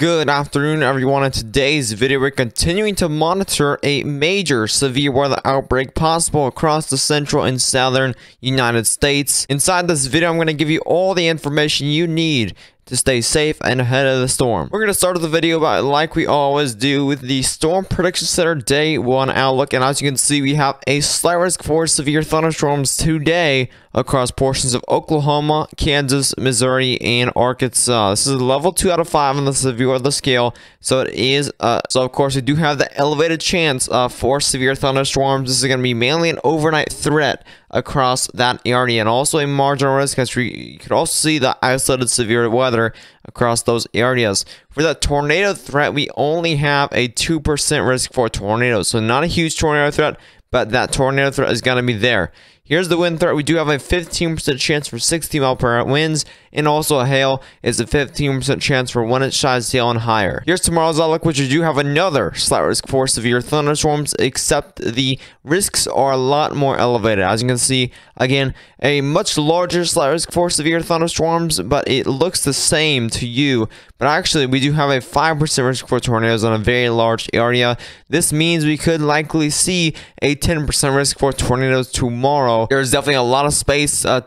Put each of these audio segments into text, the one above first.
Good afternoon, everyone. In today's video, we're continuing to monitor a major severe weather outbreak possible across the central and southern United States. Inside this video, I'm going to give you all the information you need to stay safe and ahead of the storm. We're going to start the video like we always do with the Storm Prediction Center Day 1 outlook. And as you can see, we have a slight risk for severe thunderstorms today across portions of Oklahoma, Kansas, Missouri, and Arkansas. This is a level 2 out of 5 on the severe weather scale. So it is, so of course we do have the elevated chance for severe thunderstorms. This is going to be mainly an overnight threat across that area, and also a marginal risk, as you could also see the isolated severe weather across those areas. For that tornado threat, we only have a 2% risk for tornadoes, so not a huge tornado threat, but that tornado threat is going to be there. Here's the wind threat. We do have a 15% chance for 60-mile-per-hour winds, and also hail is a 15% chance for 1-inch size hail and higher. Here's tomorrow's outlook, which we do have another slight risk for severe thunderstorms, except the risks are a lot more elevated. As you can see, again, a much larger slight risk for severe thunderstorms, but it looks the same to you. But actually, we do have a 5% risk for tornadoes on a very large area. This means we could likely see a 10% risk for tornadoes tomorrow. There's definitely a lot of space for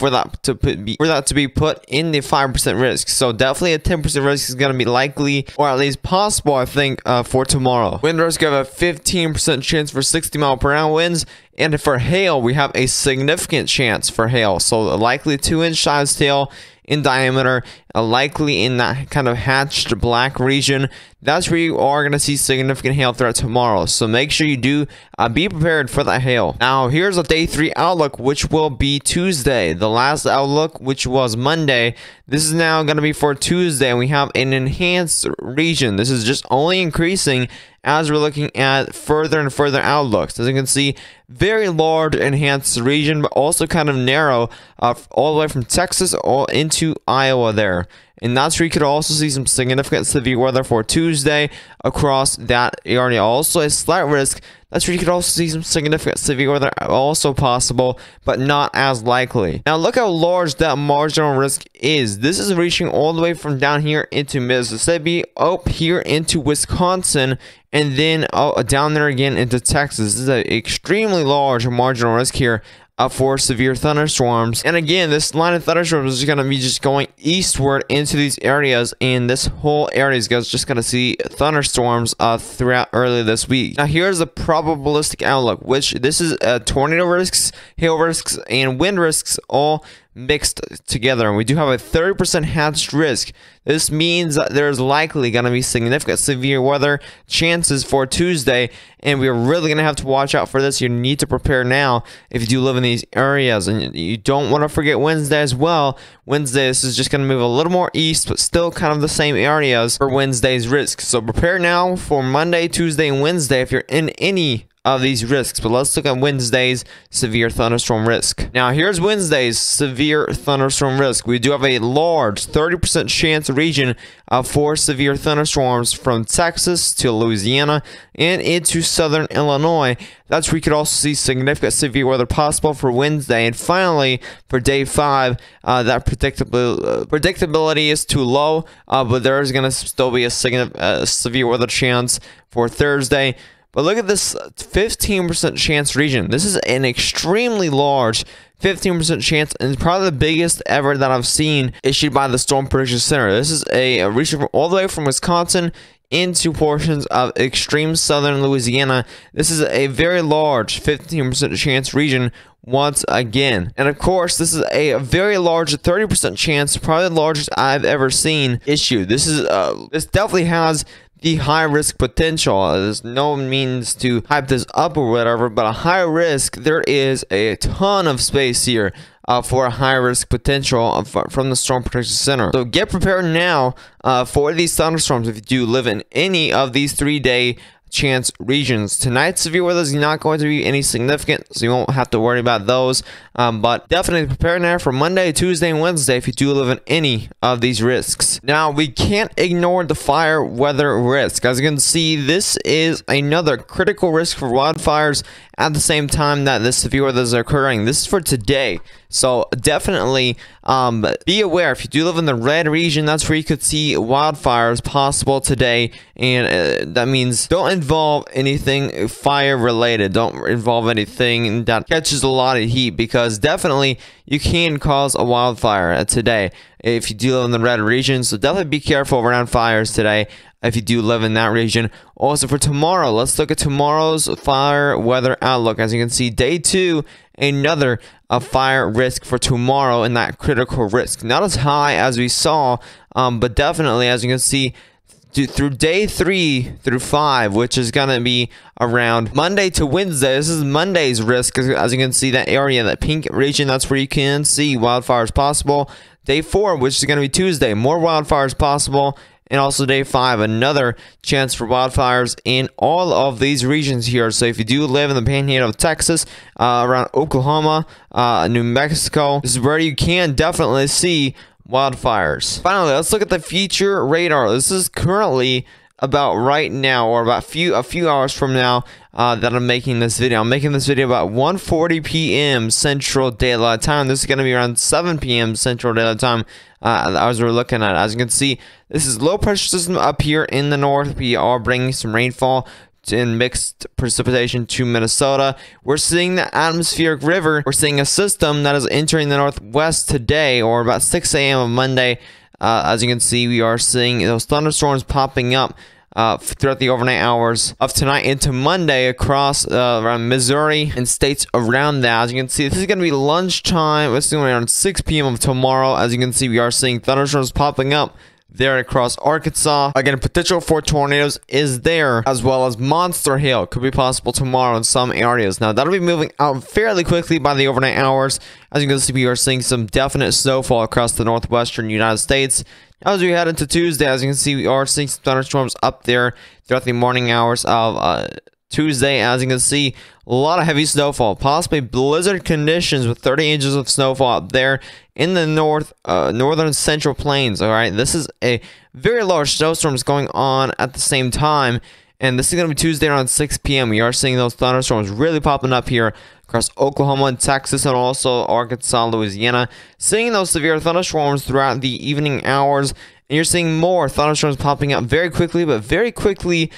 that to be put in the 5% risk. So definitely a 10% risk is going to be likely, or at least possible, I think, for tomorrow. Wind risk, we have a 15% chance for 60-mile-per-hour winds. And for hail, we have a significant chance for hail. So likely 2-inch size hail in diameter, likely in that kind of hatched black region. That's where you are going to see significant hail threat tomorrow. So make sure you do be prepared for that hail. Now, here's a day 3 outlook, which will be Tuesday. The last outlook, which was Monday, this is now going to be for Tuesday. And we have an enhanced region. This is just only increasing as we're looking at further and further outlooks. As you can see, very large enhanced region, but also kind of narrow, all the way from Texas all into Iowa there. And that's where you could also see some significant severe weather for Tuesday across that area. Also a slight risk. That's where you could also see some significant severe weather also possible, but not as likely. Now look how large that marginal risk is. This is reaching all the way from down here into Mississippi, up here into Wisconsin, and then down there again into Texas. This is an extremely large marginal risk here for severe thunderstorms. And again, this line of thunderstorms is going to be just going eastward into these areas, and this whole area is just going to see thunderstorms throughout early this week. Now here's the probabilistic outlook, which this is tornado risks, hail risks, and wind risks all mixed together, and we do have a 30% hatched risk. This means that there's likely going to be significant severe weather chances for Tuesday, and we're really going to have to watch out for this. You need to prepare now if you do live in these areas, and you don't want to forget Wednesday as well. Wednesday, this is just going to move a little more east, but still kind of the same areas for Wednesday's risk. So prepare now for Monday, Tuesday, and Wednesday if you're in any of these risks. But let's look at Wednesday's severe thunderstorm risk. Now here's Wednesday's severe thunderstorm risk. We do have a large 30% chance region for severe thunderstorms from Texas to Louisiana and into southern Illinois. That's where you could also see significant severe weather possible for Wednesday. And finally, for day 5, that predictability is too low, but there is going to still be a severe weather chance for Thursday. But look at this 15% chance region. This is an extremely large 15% chance, and probably the biggest ever that I've seen issued by the Storm Prediction Center. This is a region all the way from Wisconsin into portions of extreme southern Louisiana. This is a very large 15% chance region once again. And of course, this is a very large 30% chance, probably the largest I've ever seen issued. This definitely has the high risk potential. There's no means to hype this up or whatever, but a high risk, there is a ton of space here for a high risk potential from the Storm Protection Center. So get prepared now for these thunderstorms if you do live in any of these 3-day chance regions. Tonight's severe weather is not going to be any significant, so you won't have to worry about those, but definitely prepare now for Monday, Tuesday, and Wednesday if you do live in any of these risks. Now we can't ignore the fire weather risk. As you can see, this is another critical risk for wildfires at the same time that this severe weather is occurring. This is for today. So definitely be aware. If you do live in the red region, that's where you could see wildfires possible today, and that means don't involve anything fire related. Don't involve anything that catches a lot of heat, because definitely you can cause a wildfire today if you do live in the red region. So definitely be careful around fires today if you do live in that region. Also for tomorrow, let's look at tomorrow's fire weather outlook. As you can see, day 2, another fire risk for tomorrow, and that critical risk not as high as we saw, but definitely, as you can see, through day 3 through 5, which is gonna be around Monday to Wednesday. This is Monday's risk. As you can see, that area, that pink region, that's where you can see wildfires possible. Day 4, which is gonna be Tuesday, more wildfires possible. And also day 5, another chance for wildfires in all of these regions here. So if you do live in the panhandle of Texas, around Oklahoma, New Mexico, this is where you can definitely see wildfires. Finally, let's look at the future radar. This is currently about right now, or about a few hours from now, that I'm making this video. I'm making this video about 1:40 p.m. Central Daylight Time. This is going to be around 7 p.m. Central Daylight Time, as we're looking at it. As you can see, this is low pressure system up here in the north. We are bringing some rainfall and mixed precipitation to Minnesota. We're seeing the atmospheric river. We're seeing a system that is entering the northwest today, or about 6 a.m. of Monday. As you can see, we are seeing those thunderstorms popping up throughout the overnight hours of tonight into Monday across around Missouri and states around that. As you can see, this is going to be lunchtime. This is going to be around 6 p.m. of tomorrow. As you can see, we are seeing thunderstorms popping up there across Arkansas. Again, potential for tornadoes is there, as well as monster hail could be possible tomorrow in some areas. Now, that'll be moving out fairly quickly by the overnight hours. As you can see, we are seeing some definite snowfall across the northwestern United States. As we head into Tuesday, as you can see, we are seeing some thunderstorms up there throughout the morning hours of Tuesday. As you can see, a lot of heavy snowfall, possibly blizzard conditions with 30 inches of snowfall up there in the northern central plains. All right, this is a very large snowstorms going on at the same time, and this is going to be Tuesday around 6 p.m. We are seeing those thunderstorms really popping up here across Oklahoma and Texas, and also Arkansas, Louisiana. Seeing those severe thunderstorms throughout the evening hours, and you're seeing more thunderstorms popping up very quickly, but very quickly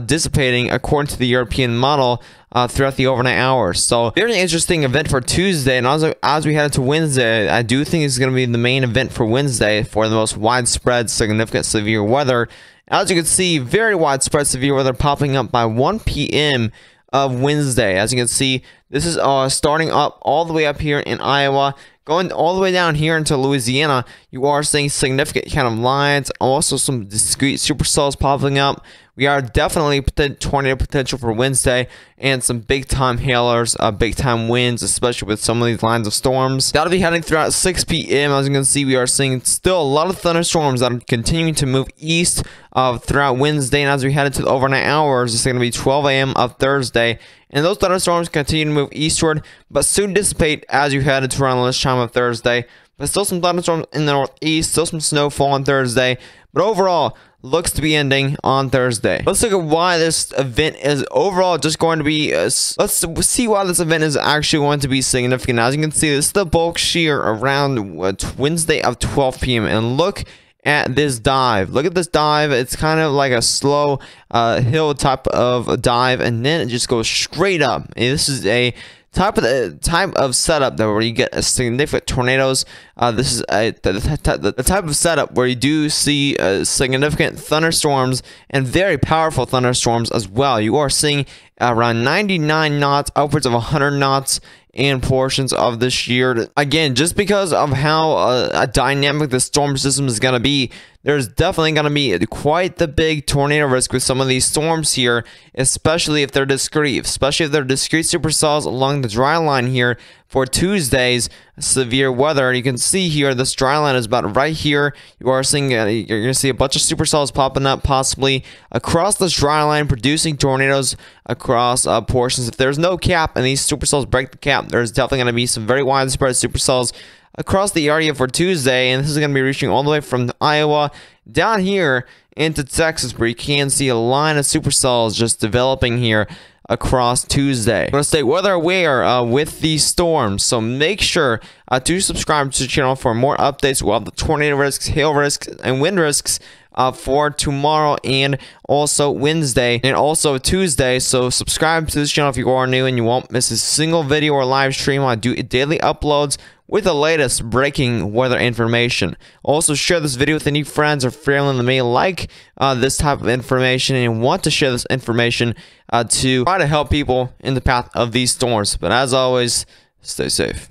dissipating according to the European model throughout the overnight hours. So very interesting event for Tuesday, and also as we head into Wednesday, I do think it's going to be the main event for Wednesday for the most widespread, significant severe weather. As you can see, very widespread severe weather popping up by 1 p.m. of Wednesday. As you can see, this is starting up all the way up here in Iowa, going all the way down here into Louisiana. You are seeing significant kind of lines, also some discrete supercells popping up. We are definitely tornado potential for Wednesday, and some big time hailers, big time winds, especially with some of these lines of storms. That'll be heading throughout 6 p.m. As you can see, we are seeing still a lot of thunderstorms that are continuing to move east throughout Wednesday, and as we head into the overnight hours, it's going to be 12 a.m. of Thursday. And those thunderstorms continue to move eastward, but soon dissipate as you head into around lunchtime of Thursday. But still some thunderstorms in the northeast, still some snowfall on Thursday. But overall, looks to be ending on Thursday. Let's look at why this event is overall just going to be, let's see why this event is actually going to be significant. As you can see, this is the bulk shear around Wednesday of 12 p.m. And look at this dive. Look at this dive. It's kind of like a slow hill type of dive, and then it just goes straight up. And this is a type of setup that where you get a significant tornadoes. This is the type of setup where you do see significant thunderstorms and very powerful thunderstorms as well. You are seeing around 99 knots, upwards of 100 knots in portions of this year. Again, just because of how dynamic the storm system is going to be, there's definitely going to be quite the big tornado risk with some of these storms here, especially if they're discrete, supercells along the dry line here for Tuesday's severe weather. You can see here this dry line is about right here. You are seeing you're going to see a bunch of supercells popping up possibly across this dry line, producing tornadoes across portions. If there's no cap and these supercells break the cap, there's definitely going to be some very widespread supercells across the area for Tuesday, and this is going to be reaching all the way from Iowa down here into Texas, where you can see a line of supercells just developing here across Tuesday. I'm going to stay weather aware with these storms, so make sure to subscribe to the channel for more updates. We'll have the tornado risks, hail risks, and wind risks for tomorrow and also Wednesday and also Tuesday. So subscribe to this channel if you are new and you won't miss a single video or live stream. I do daily uploads with the latest breaking weather information. Also, share this video with any friends or family that may like this type of information and want to share this information to try to help people in the path of these storms. But as always, stay safe.